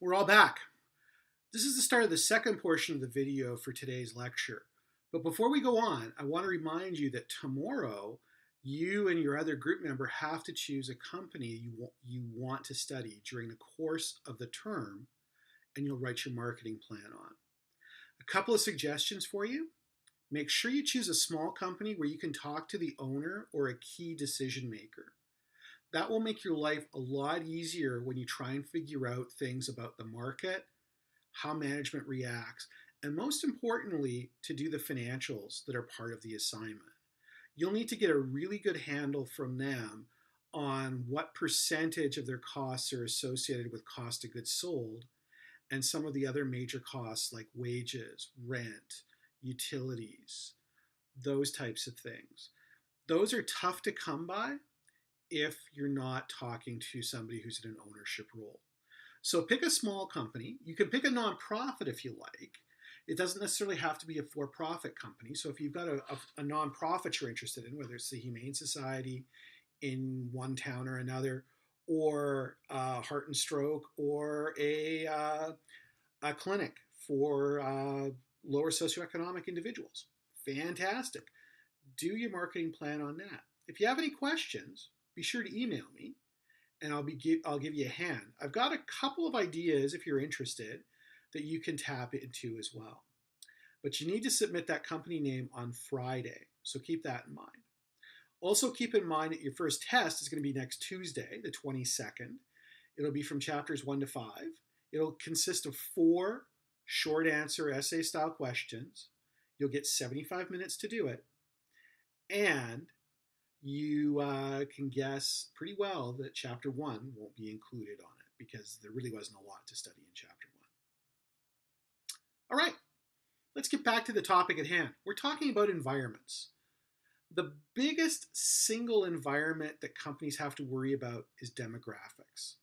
We're all back. This is the start of the second portion of the video for today's lecture. But before we go on, I want to remind you that tomorrow you and your other group member have to choose a company you want to study during the course of the term, and you'll write your marketing plan on. A couple of suggestions for you. Make sure you choose a small company where you can talk to the owner or a key decision maker. That will make your life a lot easier when you try and figure out things about the market, how management reacts, and most importantly, to do the financials that are part of the assignment. You'll need to get a really good handle from them on what percentage of their costs are associated with cost of goods sold and some of the other major costs like wages, rent, utilities, those types of things. Those are tough to come by if you're not talking to somebody who's in an ownership role. So pick a small company. You can pick a nonprofit if you like. It doesn't necessarily have to be a for-profit company. So if you've got a nonprofit you're interested in, whether it's the Humane Society in one town or another, or Heart and Stroke, or a clinic for lower socioeconomic individuals, fantastic. Do your marketing plan on that. If you have any questions, be sure to email me, and I'll give you a hand. I've got a couple of ideas, if you're interested, that you can tap into as well. But you need to submit that company name on Friday, so keep that in mind. Also keep in mind that your first test is going to be next Tuesday, the 22nd. It'll be from chapters 1 to 5. It'll consist of 4 short answer essay style questions. You'll get 75 minutes to do it. And you can guess pretty well that chapter 1 won't be included on it because there really wasn't a lot to study in chapter 1. All right, let's get back to the topic at hand. We're talking about environments. The biggest single environment that companies have to worry about is demographics,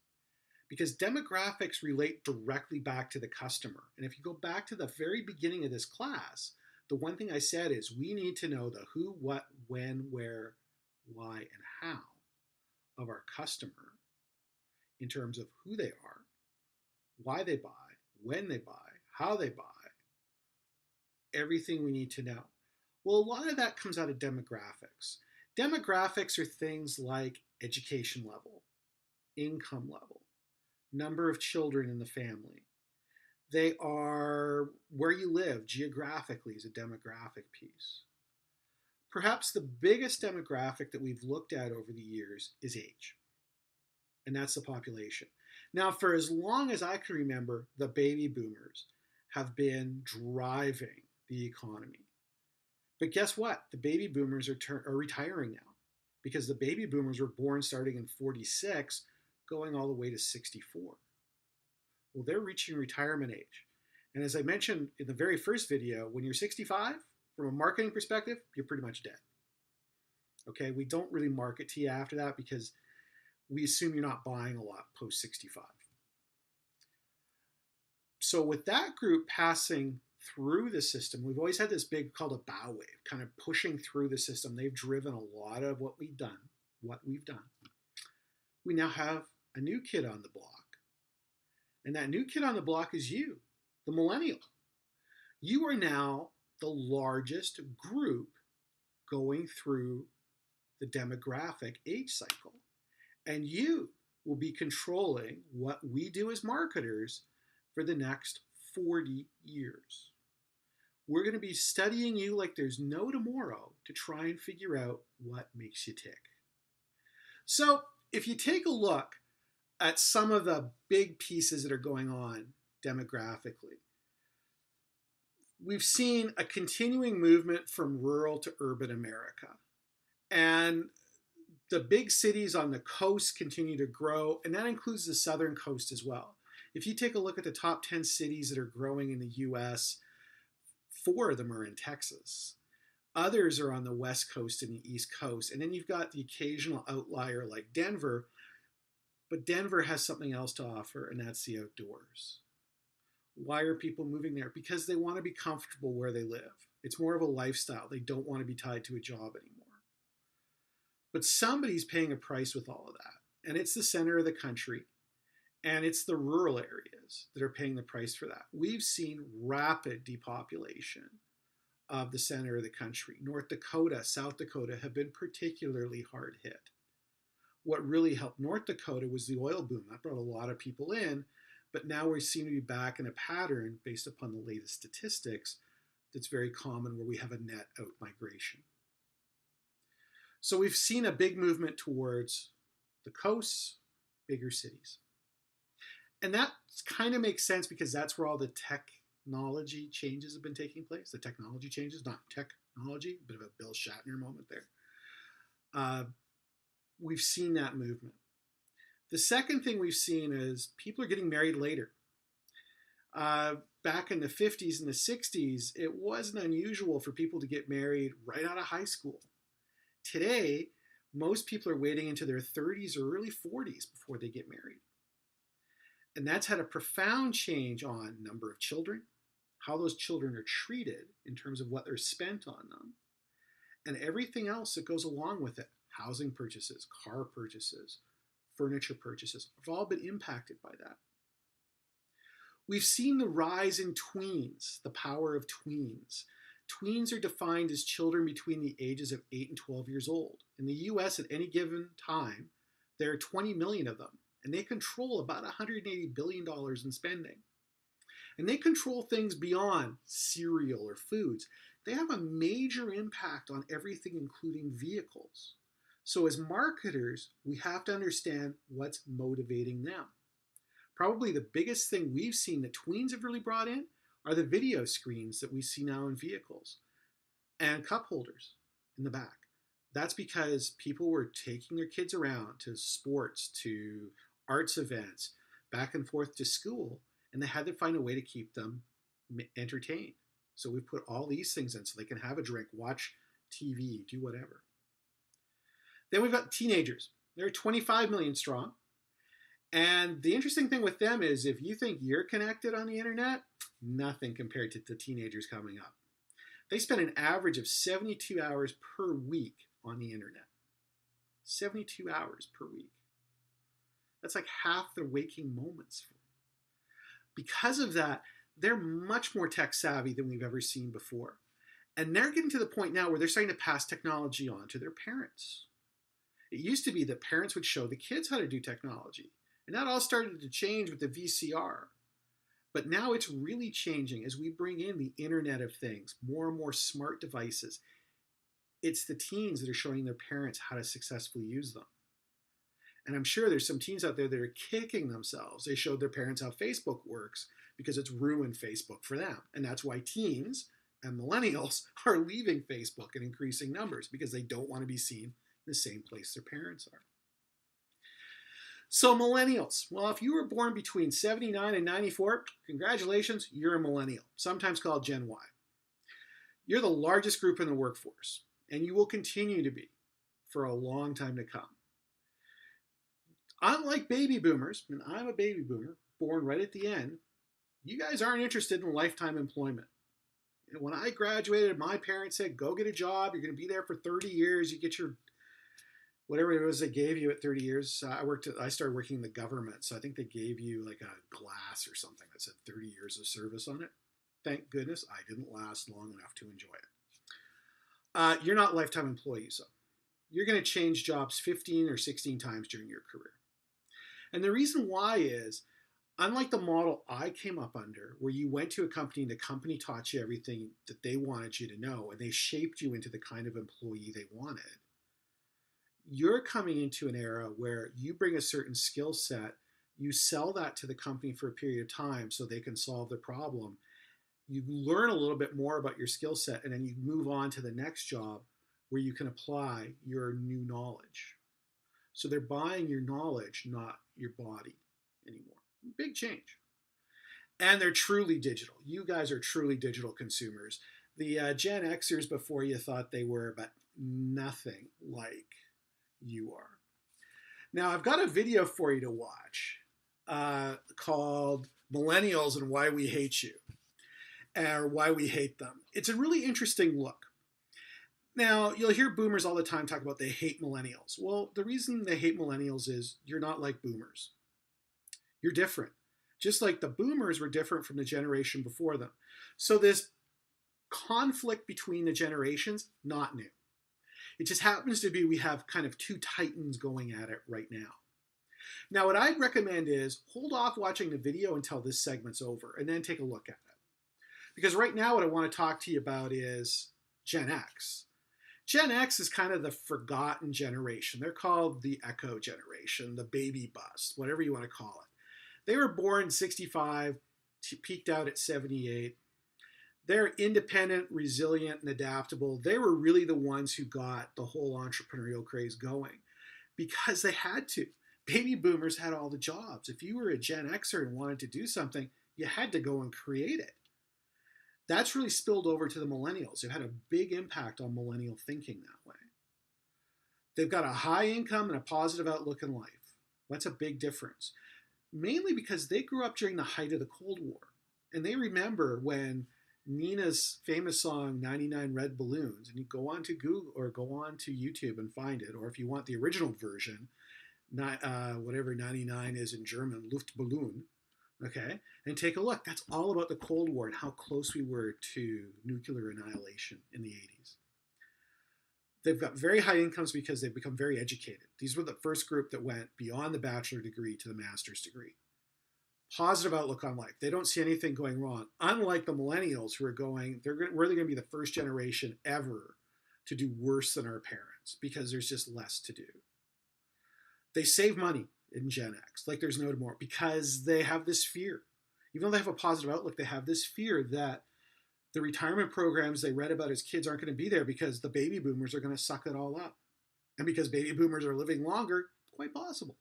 because demographics relate directly back to the customer. And if you go back to the very beginning of this class, the one thing I said is we need to know the who, what, when, where, why, and how of our customer in terms of who they are, why they buy, when they buy, how they buy, everything we need to know. Well, a lot of that comes out of demographics. Demographics are things like education level, income level, number of children in the family. They are where you live geographically is a demographic piece. Perhaps the biggest demographic that we've looked at over the years is age, and that's the population. Now, for as long as I can remember, the baby boomers have been driving the economy. But guess what? The baby boomers are retiring now because the baby boomers were born starting in 46, going all the way to 64. Well, they're reaching retirement age. And as I mentioned in the very first video, when you're 65, from a marketing perspective, you're pretty much dead. Okay, we don't really market to you after that because we assume you're not buying a lot post 65. So with that group passing through the system, we've always had this big called a bow wave, kind of pushing through the system. They've driven a lot of what we've done. We now have a new kid on the block. And that new kid on the block is you, the millennial. You are now the largest group going through the demographic age cycle. And you will be controlling what we do as marketers for the next 40 years. We're going to be studying you like there's no tomorrow to try and figure out what makes you tick. So if you take a look at some of the big pieces that are going on demographically, we've seen a continuing movement from rural to urban America. And the big cities on the coast continue to grow, and that includes the southern coast as well. If you take a look at the top 10 cities that are growing in the US, 4 of them are in Texas. Others are on the West Coast and the East Coast. And then you've got the occasional outlier like Denver, but Denver has something else to offer, and that's the outdoors. Why are people moving there? Because they want to be comfortable where they live. It's more of a lifestyle. They don't want to be tied to a job anymore. But somebody's paying a price with all of that. And it's the center of the country. And it's the rural areas that are paying the price for that. We've seen rapid depopulation of the center of the country. North Dakota, South Dakota have been particularly hard hit. What really helped North Dakota was the oil boom. That brought a lot of people in, but now we seem to be back in a pattern based upon the latest statistics that's very common where we have a net out migration. So we've seen a big movement towards the coasts, bigger cities. And that kind of makes sense because that's where all the technology changes have been taking place. The technology changes, not technology, a bit of a Bill Shatner moment there. We've seen that movement. The second thing we've seen is people are getting married later. Back in the 50s and the 60s, it wasn't unusual for people to get married right out of high school. Today, most people are waiting into their 30s or early 40s before they get married. And that's had a profound change on number of children, how those children are treated in terms of what they're spent on them, and everything else that goes along with it. Housing purchases, car purchases, furniture purchases have all been impacted by that. We've seen the rise in tweens, the power of tweens. Tweens are defined as children between the ages of 8 and 12 years old. In the US at any given time, there are 20 million of them, and they control about $180 billion in spending. And they control things beyond cereal or foods. They have a major impact on everything, including vehicles. So as marketers, we have to understand what's motivating them. Probably the biggest thing we've seen that tweens have really brought in are the video screens that we see now in vehicles and cup holders in the back. That's because people were taking their kids around to sports, to arts events, back and forth to school, and they had to find a way to keep them entertained. So we put all these things in so they can have a drink, watch TV, do whatever. Then we've got teenagers. They're 25 million strong. And the interesting thing with them is if you think you're connected on the internet, nothing compared to the teenagers coming up. They spend an average of 72 hours per week on the internet. 72 hours per week. That's like half their waking moments. Because of that, they're much more tech savvy than we've ever seen before. And they're getting to the point now where they're starting to pass technology on to their parents. It used to be that parents would show the kids how to do technology. And that all started to change with the VCR. But now it's really changing as we bring in the Internet of Things, more and more smart devices. It's the teens that are showing their parents how to successfully use them. And I'm sure there's some teens out there that are kicking themselves. They showed their parents how Facebook works because it's ruined Facebook for them. And that's why teens and millennials are leaving Facebook in increasing numbers because they don't want to be seen in the same place their parents are. So millennials, well, if you were born between 79 and 94, congratulations, you're a millennial, sometimes called Gen Y. You're the largest group in the workforce, and you will continue to be for a long time to come. Unlike baby boomers, and I'm a baby boomer, born right at the end, you guys aren't interested in lifetime employment. And when I graduated, my parents said, go get a job, you're going to be there for 30 years, you get your whatever it was they gave you at 30 years. I started working in the government, so I think they gave you like a glass or something that said 30 years of service on it. Thank goodness I didn't last long enough to enjoy it. You're not lifetime employees, though. You're going to change jobs 15 or 16 times during your career. And the reason why is, unlike the model I came up under, where you went to a company and the company taught you everything that they wanted you to know, and they shaped you into the kind of employee they wanted, you're coming into an era where you bring a certain skill set, you sell that to the company for a period of time so they can solve the problem. You learn a little bit more about your skill set, and then you move on to the next job where you can apply your new knowledge. So they're buying your knowledge, not your body anymore. Big change. And they're truly digital. You guys are truly digital consumers. The Gen Xers before you thought they were, but nothing like you are. Now, I've got a video for you to watch called Millennials and Why We Hate You, or Why We Hate Them. It's a really interesting look. Now, you'll hear boomers all the time talk about they hate millennials. Well, the reason they hate millennials is you're not like boomers. You're different. Just like the boomers were different from the generation before them. So this conflict between the generations, not new. It just happens to be we have kind of two titans going at it right now. Now, what I'd recommend is hold off watching the video until this segment's over and then take a look at it. Because right now what I want to talk to you about is Gen X. Gen X is kind of the forgotten generation. They're called the Echo generation, the baby bust, whatever you want to call it. They were born in 65, peaked out at 78. They're independent, resilient, and adaptable. They were really the ones who got the whole entrepreneurial craze going because they had to. Baby boomers had all the jobs. If you were a Gen Xer and wanted to do something, you had to go and create it. That's really spilled over to the millennials. They've had a big impact on millennial thinking that way. They've got a high income and a positive outlook in life. That's a big difference. Mainly because they grew up during the height of the Cold War. And they remember when Nina's famous song 99 Red Balloons, and you go on to Google or go on to YouTube and find it, or if you want the original version, whatever 99 is in German, Luftballon, okay, and take a look. That's all about the Cold War and how close we were to nuclear annihilation in the 80s. They've got very high incomes because they've become very educated. These were the first group that went beyond the bachelor degree to the master's degree. Positive outlook on life. They don't see anything going wrong. Unlike the millennials who are going, we're going to be the first generation ever to do worse than our parents because there's just less to do. They save money in Gen X, like there's no tomorrow, because they have this fear. Even though they have a positive outlook, they have this fear that the retirement programs they read about as kids aren't going to be there because the baby boomers are going to suck it all up. And because baby boomers are living longer, quite possible.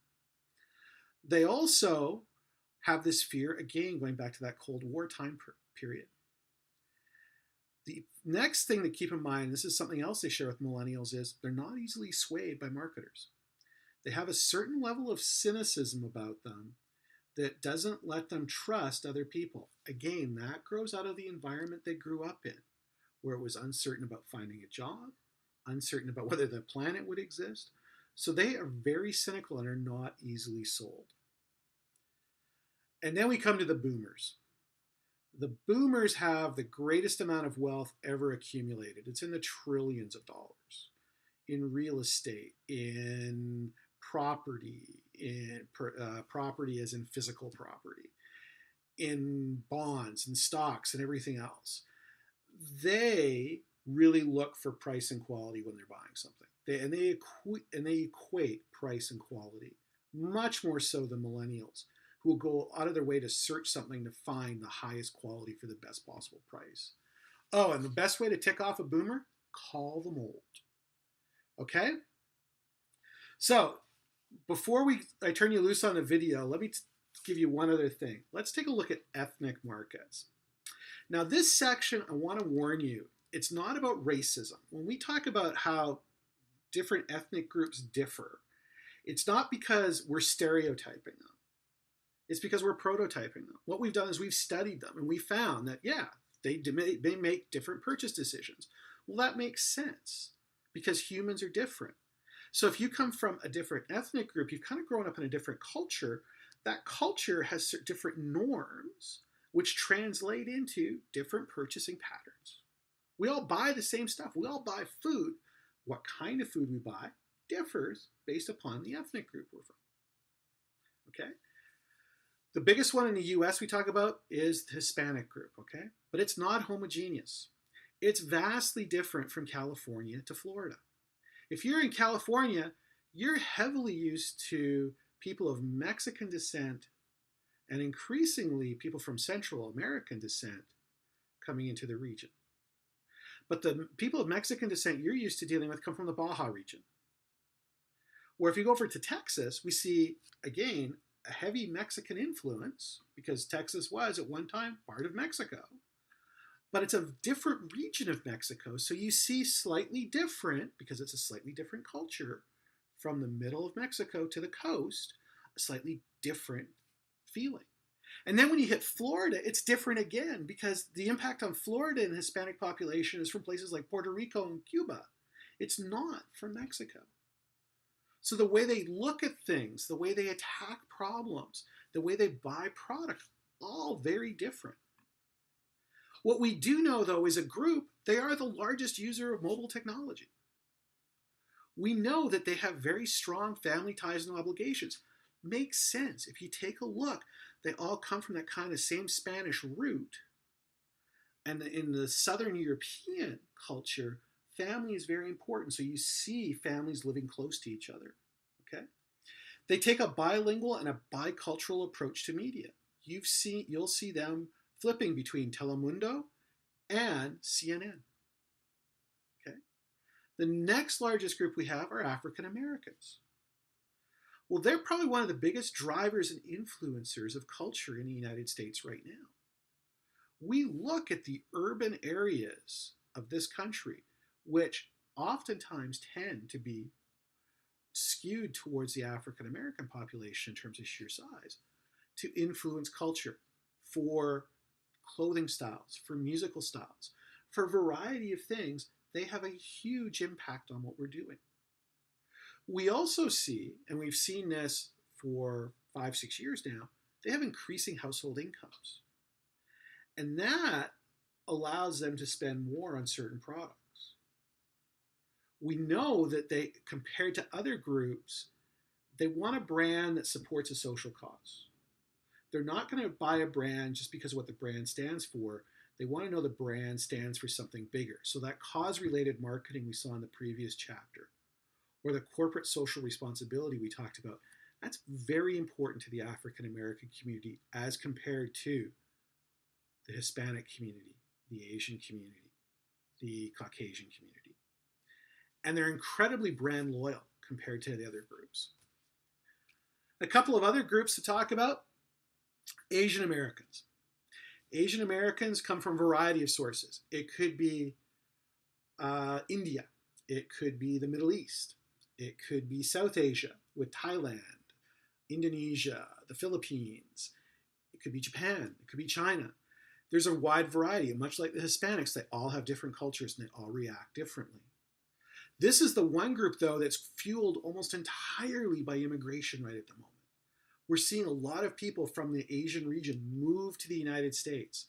They also have this fear, again, going back to that Cold War time period. The next thing to keep in mind, this is something else they share with millennials, is they're not easily swayed by marketers. They have a certain level of cynicism about them that doesn't let them trust other people. Again, that grows out of the environment they grew up in, where it was uncertain about finding a job, uncertain about whether the planet would exist. So they are very cynical and are not easily sold. And then we come to the boomers. The boomers have the greatest amount of wealth ever accumulated. It's in the trillions of dollars in real estate, in property, in property as in physical property, in bonds and stocks and everything else. They really look for price and quality when they're buying something. They equate price and quality much more so than millennials, who will go out of their way to search something to find the highest quality for the best possible price. Oh, and the best way to tick off a boomer? Call them old. Okay? So, before I turn you loose on the video, let me give you one other thing. Let's take a look at ethnic markets. Now, this section, I want to warn you, it's not about racism. When we talk about how different ethnic groups differ, it's not because we're stereotyping them. It's because we're prototyping them. What we've done is we've studied them, and we found that, yeah, they make different purchase decisions. Well, that makes sense because humans are different. So if you come from a different ethnic group, you've kind of grown up in a different culture. That culture has different norms, which translate into different purchasing patterns. We all buy the same stuff. We all buy food. What kind of food we buy differs based upon the ethnic group we're from. Okay? The biggest one in the US we talk about is the Hispanic group, okay? But it's not homogeneous. It's vastly different from California to Florida. If you're in California, you're heavily used to people of Mexican descent and increasingly people from Central American descent coming into the region. But the people of Mexican descent you're used to dealing with come from the Baja region. Or if you go over to Texas, we see, again, a heavy Mexican influence because Texas was at one time part of Mexico. But it's a different region of Mexico, so you see slightly different, because it's a slightly different culture, from the middle of Mexico to the coast, a slightly different feeling. And then when you hit Florida, it's different again, because the impact on Florida and the Hispanic population is from places like Puerto Rico and Cuba. It's not from Mexico. So the way they look at things, the way they attack problems, the way they buy product, all very different. What we do know, though, is a group, they are the largest user of mobile technology. We know that they have very strong family ties and obligations. Makes sense. If you take a look, they all come from that kind of same Spanish root. And in the Southern European culture, family is very important. So you see families living close to each other. Okay? They take a bilingual and a bicultural approach to media. You'll see them flipping between Telemundo and CNN. Okay? The next largest group we have are African Americans. Well, they're probably one of the biggest drivers and influencers of culture in the United States right now. We look at the urban areas of this country, which oftentimes tend to be skewed towards the African American population in terms of sheer size, to influence culture for clothing styles, for musical styles, for a variety of things. They have a huge impact on what we're doing. We also see, and we've seen this for 5-6 years now, they have increasing household incomes. And that allows them to spend more on certain products. We know that they, compared to other groups, they want a brand that supports a social cause. They're not going to buy a brand just because of what the brand stands for. They want to know the brand stands for something bigger. So that cause-related marketing we saw in the previous chapter, or the corporate social responsibility we talked about, that's very important to the African American community as compared to the Hispanic community, the Asian community, the Caucasian community. And they're incredibly brand loyal compared to the other groups. A couple of other groups to talk about: Asian Americans. Asian Americans come from a variety of sources. It could be India. It could be the Middle East. It could be South Asia with Thailand, Indonesia, the Philippines. It could be Japan. It could be China. There's a wide variety. And much like the Hispanics, they all have different cultures and they all react differently. This is the one group, though, that's fueled almost entirely by immigration right at the moment. We're seeing a lot of people from the Asian region move to the United States.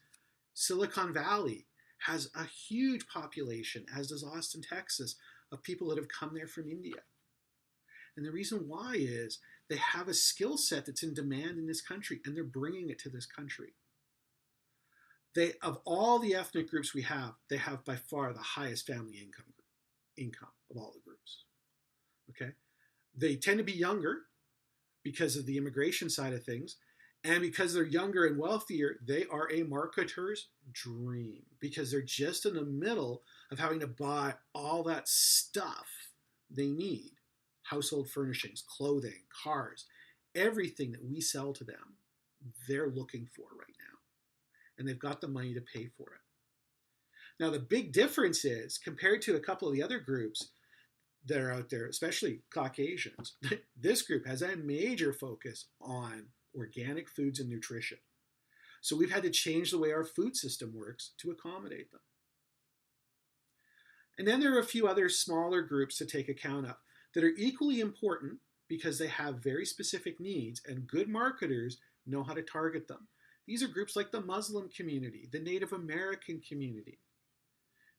Silicon Valley has a huge population, as does Austin, Texas, of people that have come there from India. And the reason why is they have a skill set that's in demand in this country, and they're bringing it to this country. Of all the ethnic groups we have, they have by far the highest family income of all the groups. Okay? They tend to be younger because of the immigration side of things, and because they're younger and wealthier, they are a marketer's dream because they're just in the middle of having to buy all that stuff they need: household furnishings, clothing, cars, everything that we sell to them, they're looking for right now. And they've got the money to pay for it. Now, the big difference is, compared to a couple of the other groups that are out there, especially Caucasians, this group has a major focus on organic foods and nutrition. So we've had to change the way our food system works to accommodate them. And then there are a few other smaller groups to take account of that are equally important because they have very specific needs, and good marketers know how to target them. These are groups like the Muslim community, the Native American community,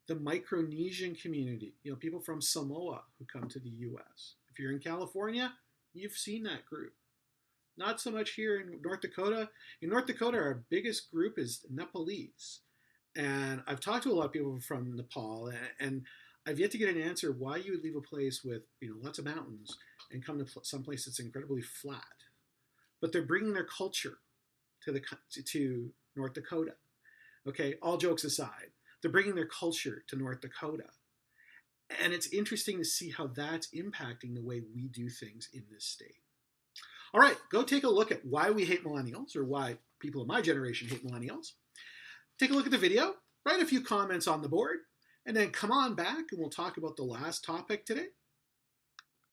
the Micronesian community, people from Samoa who come to the US. If you're in California, you've seen that group. Not so much here in North Dakota. In North Dakota, our biggest group is Nepalese. And I've talked to a lot of people from Nepal, and I've yet to get an answer why you would leave a place with lots of mountains and come to some place that's incredibly flat. But they're bringing their culture to North Dakota. Okay, all jokes aside, they're bringing their culture to North Dakota. And it's interesting to see how that's impacting the way we do things in this state. All right, go take a look at why we hate millennials, or why people of my generation hate millennials. Take a look at the video, write a few comments on the board, and then come on back and we'll talk about the last topic today,